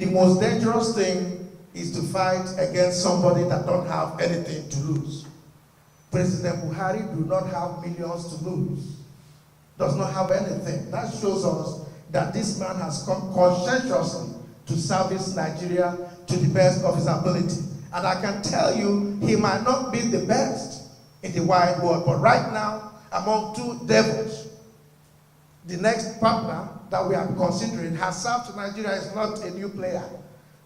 The most dangerous thing is to fight against somebody that don't have anything to lose. President Buhari do not have millions to lose. Does not have anything. That shows us that this man has come conscientiously to service Nigeria to the best of his ability. And I can tell you, he might not be the best in the wide world, but right now, among two devils, the next partner that we are considering has served to Nigeria is not a new player.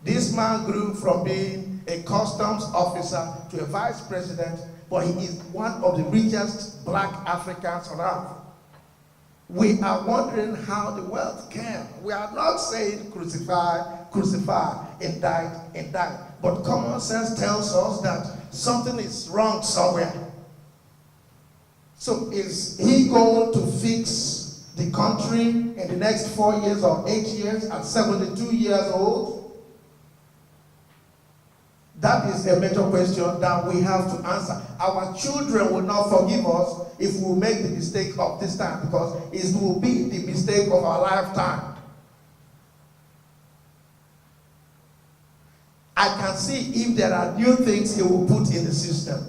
This man grew from being a customs officer to a vice president, but he is one of the richest black Africans on earth. We are wondering how the wealth came. We are not saying crucify, crucify, indict, indict. But common sense tells us that something is wrong somewhere. So is he going to fix the country in the next 4 years or 8 years at 72 years old? That is a major question that we have to answer. Our children will not forgive us if we make the mistake of this time, because it will be the mistake of our lifetime. I can see if there are new things he will put in the system.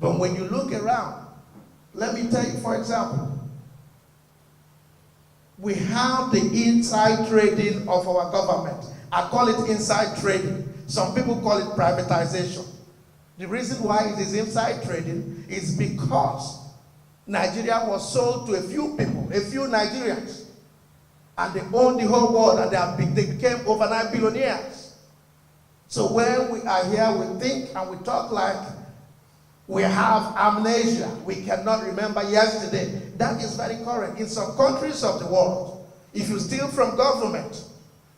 But when you look around, let me tell you, for example, we have the inside trading of our government. I call it inside trading. Some people call it privatization. The reason why it is inside trading is because Nigeria was sold to a few people, a few Nigerians, and they own the whole world, and they became overnight billionaires. So when we are here, we think and we talk like we have amnesia. We cannot remember yesterday. That is very correct. In some countries of the world, if you steal from government,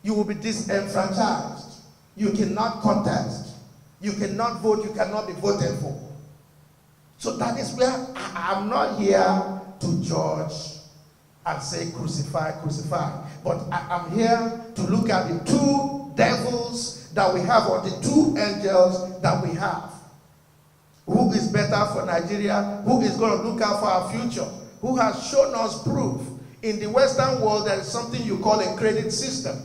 you will be disenfranchised. You cannot contest. You cannot vote. You cannot be voted for. So that is where I'm not here to judge and say crucify, crucify. But I'm here to look at the two devils that we have, or the two angels that we have. Who is better for Nigeria? Who is going to look out for our future? Who has shown us proof? In the Western world, there is something you call a credit system,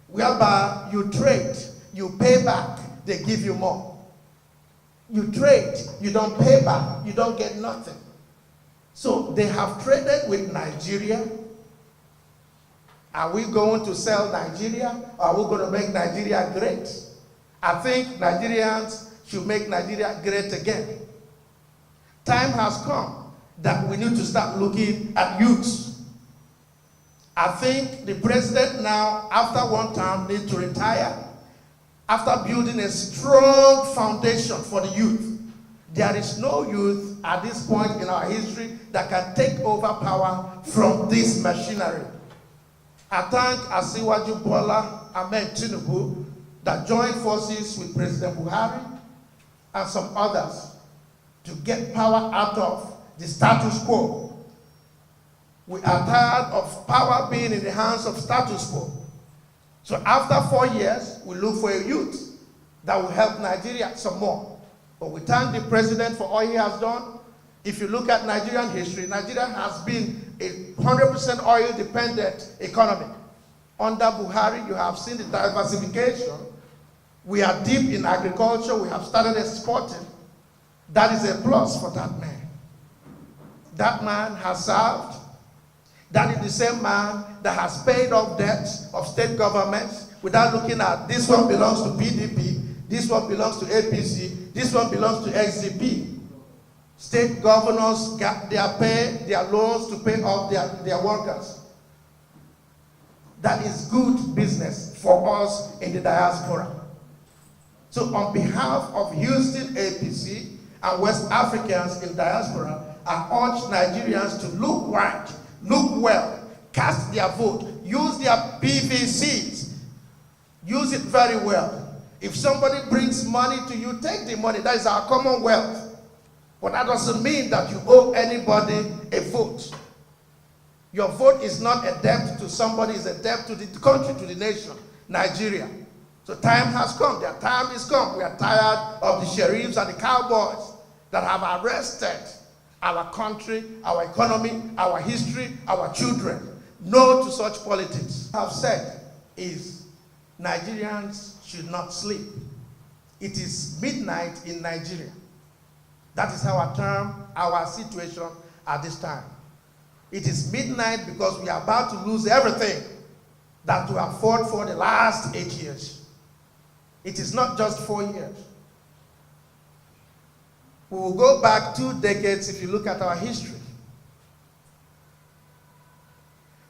whereby you trade, you pay back, they give you more. You trade, you don't pay back, you don't get nothing. So they have traded with Nigeria. Are we going to sell Nigeria, or are we going to make Nigeria great? I think Nigerians should make Nigeria great again. Time has come that we need to start looking at youths. I think the president now, after one term, needs to retire. After building a strong foundation for the youth. There is no youth at this point in our history that can take over power from this machinery. I thank Asiwaju Bola Ahmed Tinubu that joined forces with President Buhari and some others to get power out of the status quo. We are tired of power being in the hands of status quo. So after 4 years, we look for a youth that will help Nigeria some more. But we thank the president for all he has done. If you look at Nigerian history, Nigeria has been a 100% oil dependent economy. Under Buhari, you have seen the diversification. We are deep in agriculture. We have started exporting. That is a plus for that man. That man has served. That is the same man that has paid off debts of state governments without looking at this one belongs to PDP, this one belongs to APC, this one belongs to XDP. State governors got their pay, their loans to pay off their workers. That is good business for us in the diaspora. So on behalf of Houston APC and West Africans in diaspora, I urge Nigerians to look right, look well, cast their vote, use their PVCs, use it very well. If somebody brings money to you, take the money. That is our commonwealth. But that doesn't mean that you owe anybody a vote. Your vote is not a debt to somebody, it's a debt to the country, to the nation, Nigeria. So time has come, their time is come. We are tired of the sheriffs and the cowboys that have arrested our country, our economy, our history, our children. No to such politics. What I have said is Nigerians should not sleep. It is midnight in Nigeria. That is how I term our situation at this time. It is midnight because we are about to lose everything that we have fought for the last 8 years. It is not just 4 years. We will go back 2 decades if you look at our history.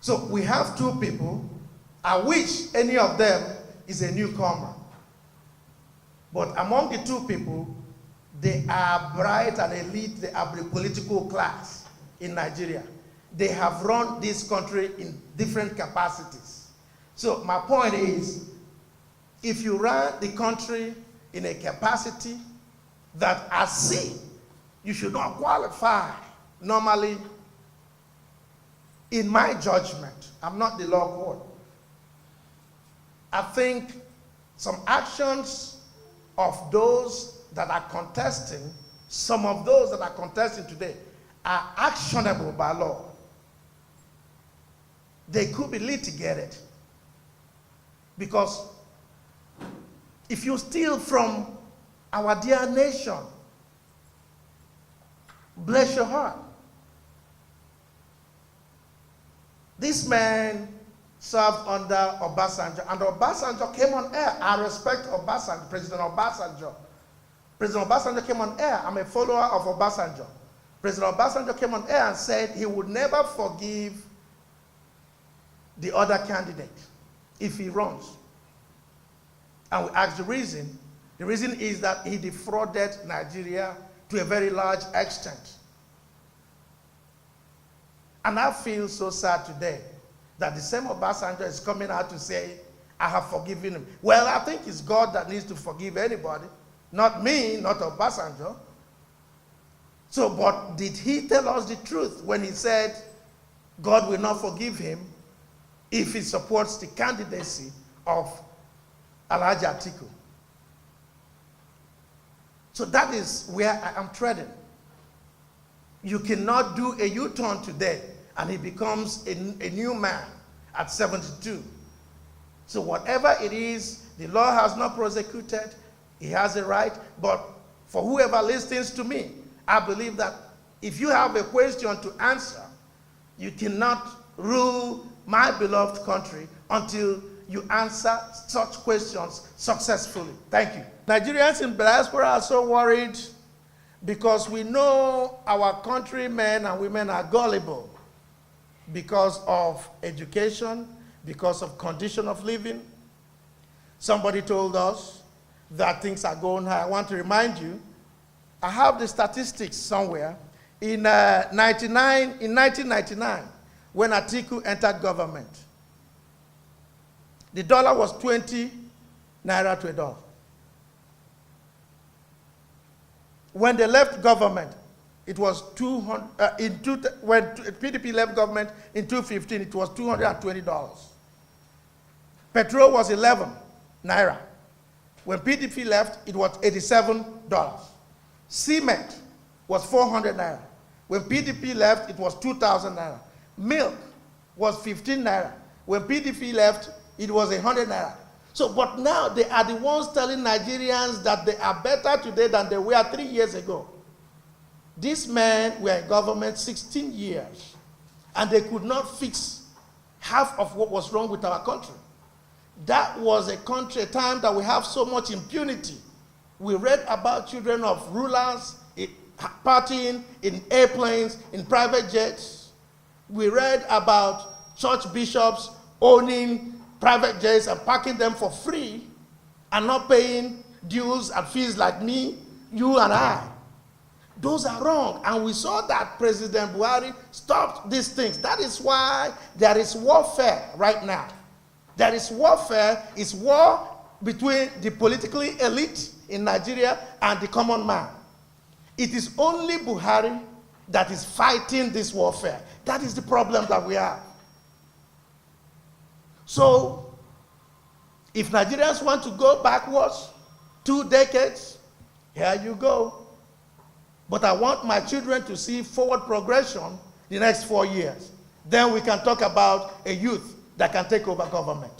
So we have 2 people. I wish any of them is a newcomer. But among the 2 people, they are bright and elite. They are the political class in Nigeria. They have run this country in different capacities. So my point is, if you run the country in a capacity that I see, you should not qualify normally, in my judgment. I'm not the law court. I think some actions of those that are contesting, some of those that are contesting today, are actionable by law. They could be litigated. Because if you steal from our dear nation, bless your heart. This man served under Obasanjo, and Obasanjo came on air. I respect Obasanjo, President Obasanjo. President Obasanjo came on air. I'm a follower of Obasanjo. President Obasanjo came on air and said he would never forgive the other candidate if he runs. And we asked the reason. The reason is that he defrauded Nigeria to a very large extent. And I feel so sad today that the same Obasanjo is coming out to say, I have forgiven him. Well, I think it's God that needs to forgive anybody. Not me, not Obasanjo. So, but did he tell us the truth when he said God will not forgive him if he supports the candidacy of Alhaji Atiku? So that is where I am treading. You cannot do a U-turn today and he becomes a new man at 72. So whatever it is, the law has not prosecuted, he has a right, but for whoever listens to me, I believe that if you have a question to answer, you cannot rule my beloved country until you answer such questions successfully. Thank you. Nigerians in diaspora are so worried because we know our countrymen and women are gullible because of education, because of condition of living. Somebody told us that things are going high. I want to remind you, I have the statistics somewhere. In 1999, when Atiku entered government, the dollar was 20 naira to a dollar. When they left government, it was 200. When PDP left government in 2015, it was $220. Petrol was 11 naira. When PDP left, it was $87. Cement was 400 naira. When PDP left, it was 2,000 naira. Milk was 15 naira. When PDP left, it was 100 naira. So, but now they are the ones telling Nigerians that they are better today than they were 3 years ago. These men were in government 16 years, and they could not fix half of what was wrong with our country. That was a country, a time that we have so much impunity. We read about children of rulers partying in airplanes, in private jets. We read about church bishops owning private jets and parking them for free and not paying dues and fees like me, you, and I. Those are wrong. And we saw that President Buhari stopped these things. That is why there is warfare right now. There is warfare. It's war between the politically elite in Nigeria and the common man. It is only Buhari that is fighting this warfare. That is the problem that we have. So, if Nigerians want to go backwards 2 decades, here you go. But I want my children to see forward progression the next 4 years. Then we can talk about a youth that can take over government.